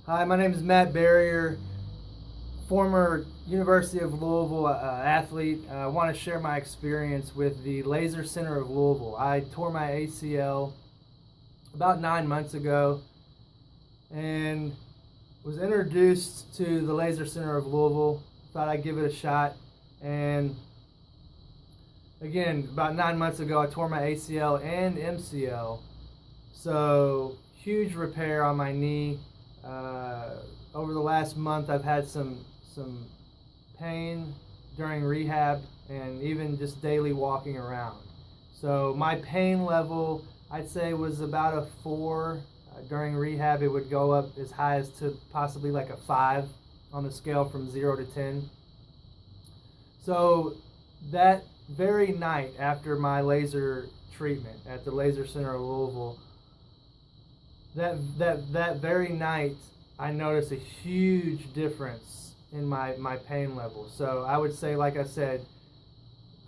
Hi, my name is Matt Barrier, former University of Louisville athlete. I want to share my experience with the Laser Center of Louisville. I tore my ACL about 9 months ago and was introduced to the Laser Center of Louisville. Thought I'd give it a shot. And again, about 9 months ago, I tore my ACL and MCL. So huge repair on my knee. Over the last month, I've had some pain during rehab and even just daily walking around. So my pain level, I'd say, was about a 4. During rehab, it would go up as high as to possibly like a 5 on the scale from 0 to 10. So that very night after my laser treatment at the Laser Center of Louisville, that very night, I noticed a huge difference in my pain level. So I would say, like I said,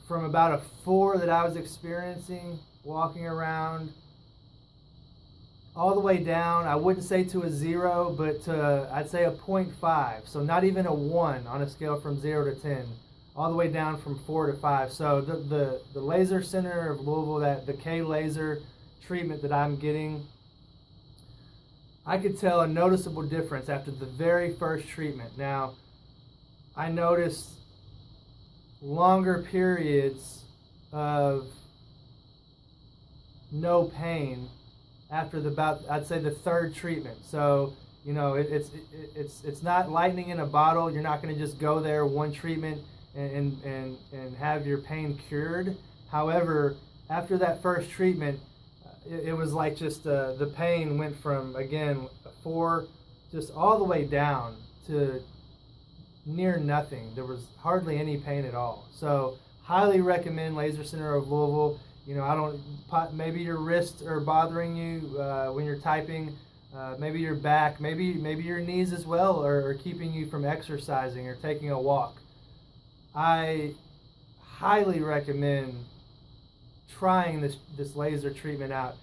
from about a 4 that I was experiencing walking around, all the way down, I wouldn't say to a 0, but to, I'd say, a 0.5. So not even a 1 on a scale from 0 to 10, all the way down from 4 to 5. So the Laser Center of Louisville, the K-laser treatment that I'm getting, I could tell a noticeable difference after the very first treatment. Now, I noticed longer periods of no pain after I'd say the 3rd treatment. So, you know, it's not lightning in a bottle. You're not going to just go there one treatment and have your pain cured. However, after that first treatment, it was like just the pain went from, again, 4 just all the way down to near nothing. There was hardly any pain at all. So highly recommend Laser Center of Louisville. You know, maybe your wrists are bothering you when you're typing, maybe your back, maybe your knees as well are keeping you from exercising or taking a walk. I highly recommend trying this laser treatment out.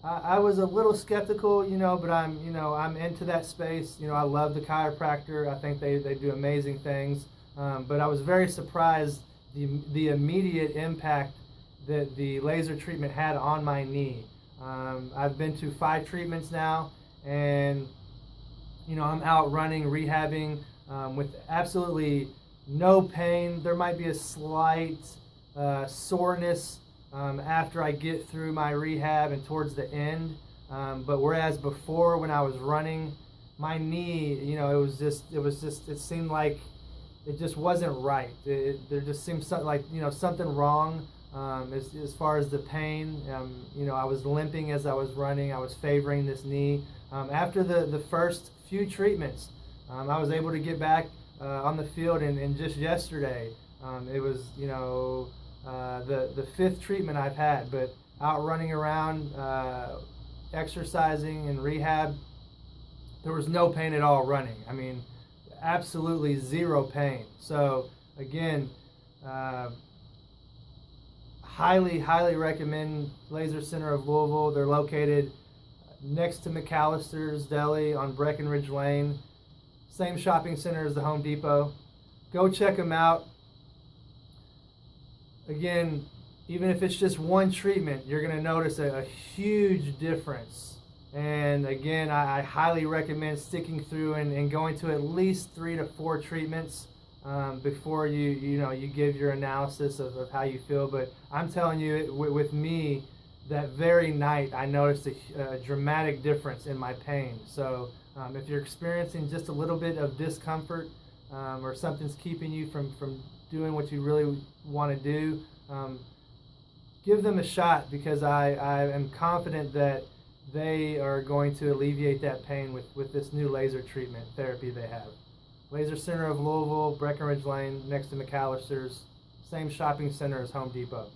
I was a little skeptical, but I'm into that space. I love the chiropractor. I think they do amazing things. But I was very surprised the immediate impact that the laser treatment had on my knee. I've been to 5 treatments now, and I'm out running, rehabbing with absolutely no pain. There might be a slight soreness after I get through my rehab and towards the end, but whereas before, when I was running, my knee, it seemed like it just wasn't right. There just seemed something wrong as far as the pain. I was limping as I was running. I was favoring this knee. After the first few treatments, I was able to get back on the field, and just yesterday, it was the 5th treatment I've had, but out running around, exercising and rehab, there was no pain at all running. I mean, absolutely 0 pain. So again, highly recommend Laser Center of Louisville. They're located next to McAllister's Deli on Breckenridge Lane. Same shopping center as the Home Depot. Go check them out. Again, even if it's just one treatment, you're going to notice a huge difference. And again, I highly recommend sticking through and going to at least 3 to 4 treatments before you give your analysis of how you feel. But I'm telling you, with me, that very night, I noticed a dramatic difference in my pain. So if you're experiencing just a little bit of discomfort or something's keeping you from doing what you really want to do, give them a shot, because I am confident that they are going to alleviate that pain with this new laser treatment therapy they have. Laser Center of Louisville, Breckenridge Lane, next to McAllister's, same shopping center as Home Depot.